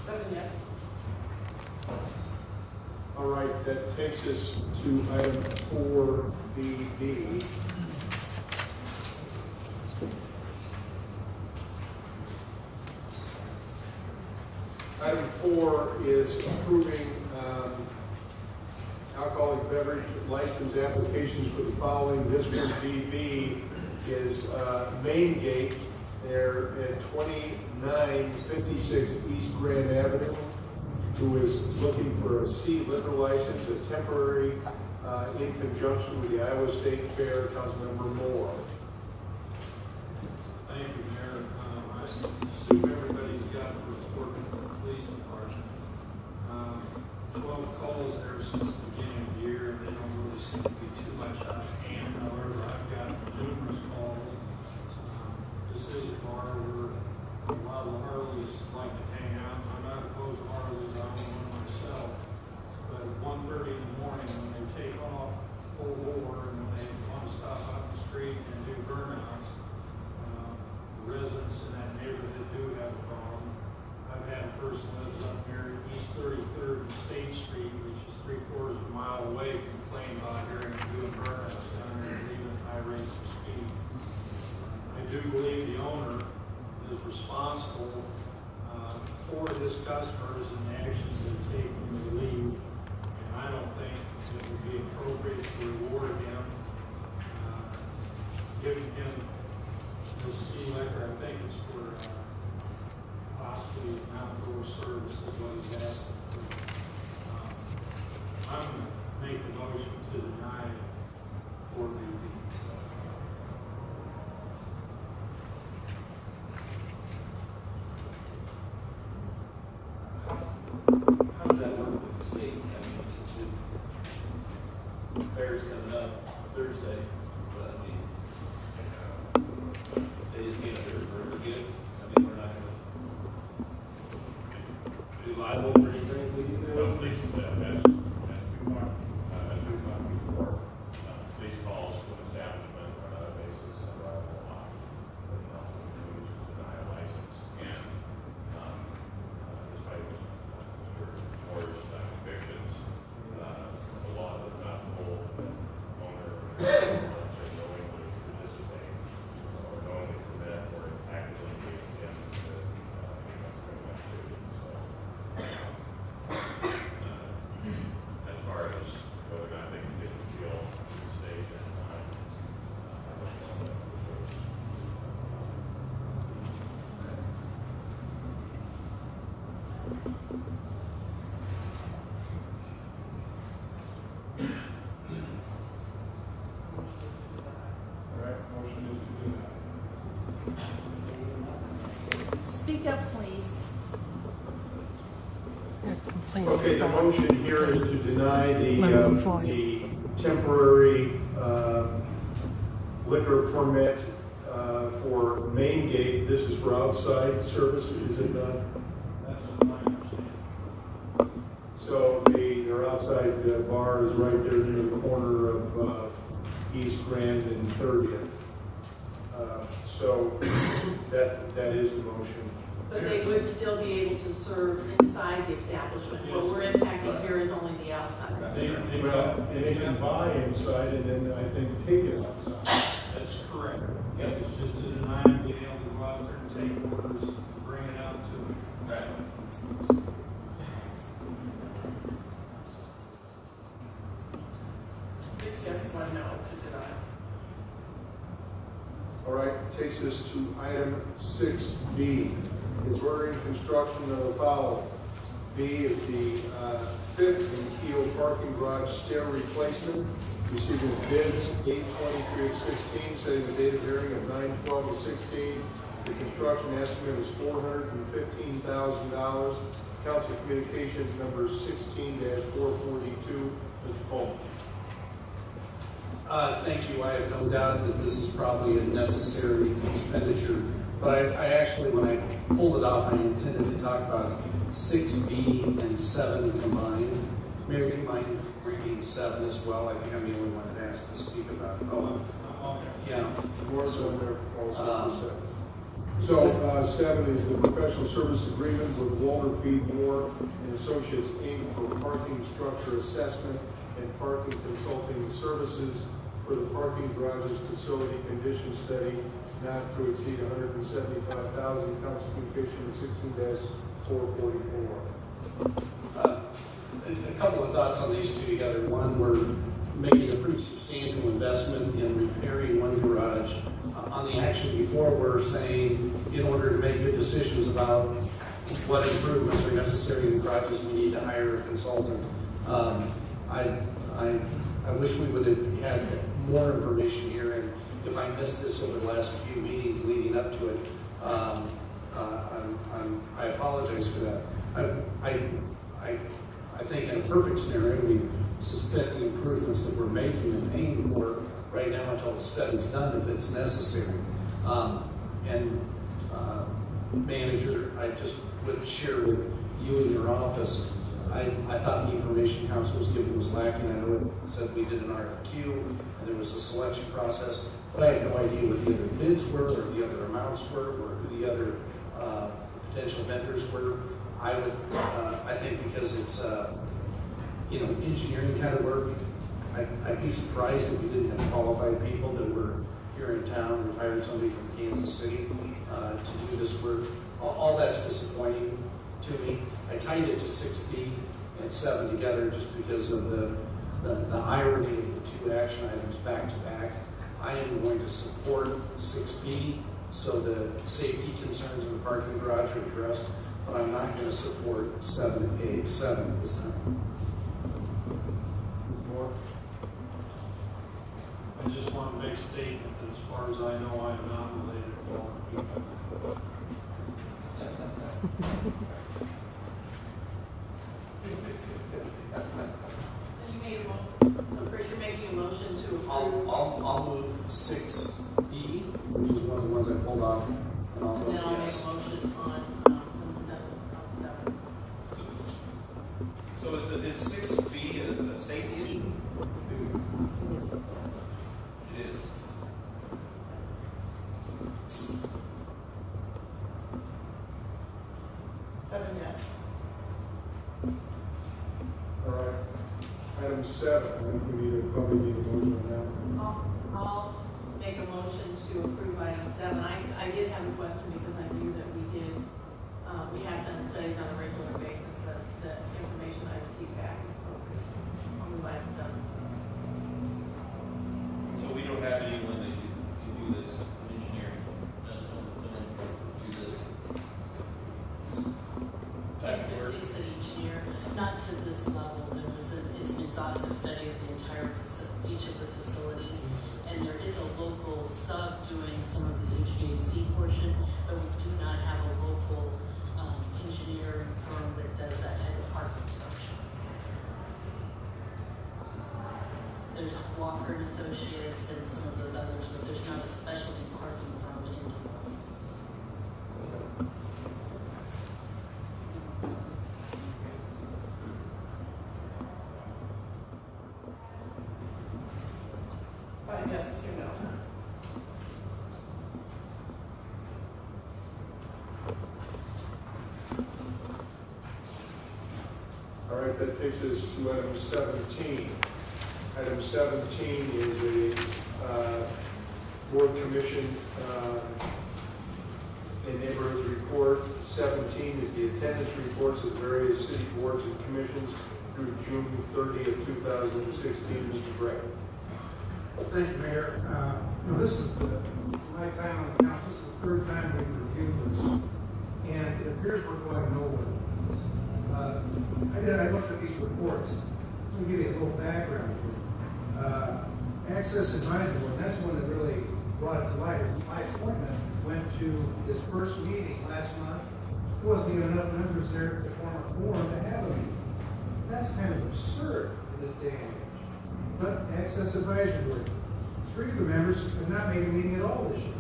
7 yes. All right, that takes us to item 4BB. Item 4 is approving alcoholic beverage license applications for the following. This one, BB, is Main Gate. They're at 2956 East Grand Avenue, who is looking for a C liquor license, a temporary, in conjunction with the Iowa State Fair. Councilmember Moore. Thank you, Mayor. I assume everybody's got a report from the police department. 12 calls there since the beginning of the year, and they don't really seem to be too much out of hand. However, I've got numerous calls. This is a bar where a lot of Harleys like to hang out. I'm not opposed to Harleys, I own one myself. But at 1:30 in the morning, when they take off full bore and when they want to stop out the street and do burnouts, the residents in that neighborhood do have a problem. I've had a person lives up near East 33rd and State Street, which is 3/4 of a mile away, complain about hearing them doing burnouts down there and leaving at high rates of speed. I do believe the owner is responsible for his customers and the actions they've taken to leave. And I don't think it would be appropriate to reward him, giving him this C liquor. I think it's for possibly outdoor service is what he's asking for. I'm going to make the motion to deny for the How does that work with the state? I mean, since the fair's coming up Thursday, but I mean, they just came up here for good. I mean, we're not gonna be liable for anything we do there. Well, police, as we talked before, police calls to an establishment on another basis of liable law, but not to deny a license. And despite Mr. Moore's convictions, the law does not hold the owner knowingly participate or knowingly commit or actively engage in criminal activity. So, as far as whether or not they can get the deal from the state at the time, I don't know that's the case. All right, motion is to deny. Speak up, please. Okay, the motion here is to deny the temporary liquor permit for Main Gate. This is for outside service, is it not? that's what my understanding. So their outside bar is right there near the corner of East Grand and 30th. So that is the motion. But they would still be able to serve inside the establishment. What we're impacting here is only the outside. Well, and they can buy inside and then I think take it outside. That's correct. Yep, it's just to deny them being able to go out there and take orders, bring it out to them. Right. 6 yes, 1 no to deny. All right, takes us to item 6B. It's ordering construction of the following. B is the 5th and Keel parking garage stair replacement. Receiving bids 8/23 of 16, setting the date of hearing of 9/12 of 16. The construction estimate is $415,000. Council Communication number 16-442. Mr. Coleman. Thank you. I have no doubt that this is probably a necessary expenditure. But I actually, when I pulled it off, I intended to talk about 6B and 7 combined. Mayor, do you mind reading 7 as well? I think I'm the only one that asked to speak about it. Oh, yeah. Wars on their proposal for 7. So, 7 is the professional service agreement with Walter P. Moore and Associates, Inc. for parking structure assessment and parking consulting services for the parking garages facility condition study not to exceed $175,000, council communication 16-444. A couple of thoughts on these two together. One, we're making a pretty substantial investment in repairing one garage. On the action before, we're saying in order to make good decisions about what improvements are necessary in the garages, we need to hire a consultant. I wish we would have had more information here, and if I missed this over the last few meetings leading up to it, I apologize for that. I think in a perfect scenario, we suspend the improvements that we're making and paying for right now until the study's done if it's necessary. Manager, I just would share with you in your office, I thought the information council was given was lacking. I know it said we did an RFQ and there was a selection process, but I had no idea what the other bids were or the other amounts were or who the other potential vendors were. I think because it's engineering kind of work, I'd be surprised if we didn't have qualified people that were here in town. We've hired somebody from Kansas City to do this work. All that's disappointing to me. I tied it to 6B and 7 together just because of the irony of the two action items back to back. I am going to support 6B so the safety concerns in the parking garage are addressed, but I'm not going to support 7A, 7 this time. More? I just want to make a statement that as far as I know, I'm not related to all the people. So you made a motion, so Chris, you're making a motion to approve, I'll move 6E, which is one of the ones I pulled off, and I'll and vote then I'll make a yes. motion on 7. So is 6B a safety issue? It is. Yes. All right. Item 7, I think we probably need a motion on that. I'll make a motion to approve item 7. I did have a question because I knew that we have done studies on a regular basis, but the information I received back is focused on item 7. So we don't have anyone that can do this engineering, do this type of work? As a city engineer, not to this level. It's an exhaustive study of the entire each of the facilities, and there is a local sub doing some of the HVAC portion, but we do not have a local engineering firm that does that type of park construction. There's Walker and Associates and some of those others, but there's not a specialty parking firm in Des Moines. Yes, to no. All right, that takes us to item 17. Item 17 is a board commission and neighborhoods report. 17 is the attendance reports of various city boards and commissions through June 30th, 2016. Mr. Gray. Thank you, Mayor. This is my time on the council. This is the third time we've reviewed this, and it appears we're going nowhere. I looked at these reports. Let me give you a little background here. Access Advisory Board, that's one that really brought it to light. My appointment went to his first meeting last month. There wasn't even enough members there to form a quorum to have a meeting. That's kind of absurd in this day and age. But Access Advisory Board, 3 of the members have not made a meeting at all this year.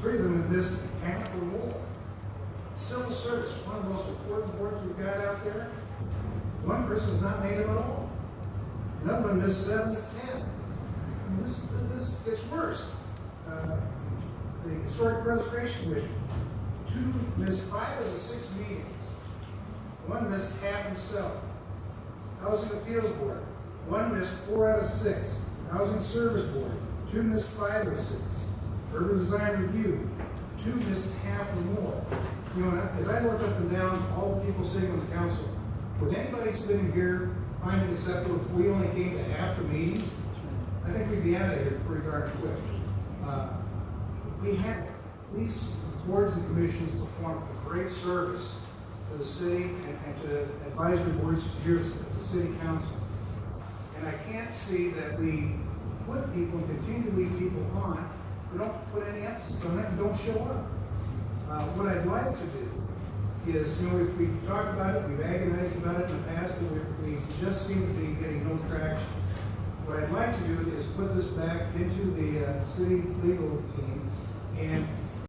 3 of them have missed half or more. Civil Service, one of the most important boards we've got out there. 1 person's not made them at all. Another one missed 7 to 10. I mean, this gets worse. the Historic Preservation Commission, 2 missed 5 of the 6 meetings. 1 missed half himself. Housing Appeals Board, 1 missed 4 out of 6. Housing Service Board, 2 missed 5 of 6. Urban Design Review, 2 missed half or more. You know, as I look up and down all the people sitting on the council, would anybody sitting here find it acceptable if we only came to half the meetings? I think we'd be out of here pretty darn quick. We have these boards and commissions perform a great service to the city and to advisory boards here at the city council. And I can't see that we put people and continue to leave people on who don't put any emphasis on it and don't show up. What I'd like to do is, you know, we've talked about it, we've agonized about it in the past, but we just seem to be getting no traction. What I'd like to do is put this back into the city legal team and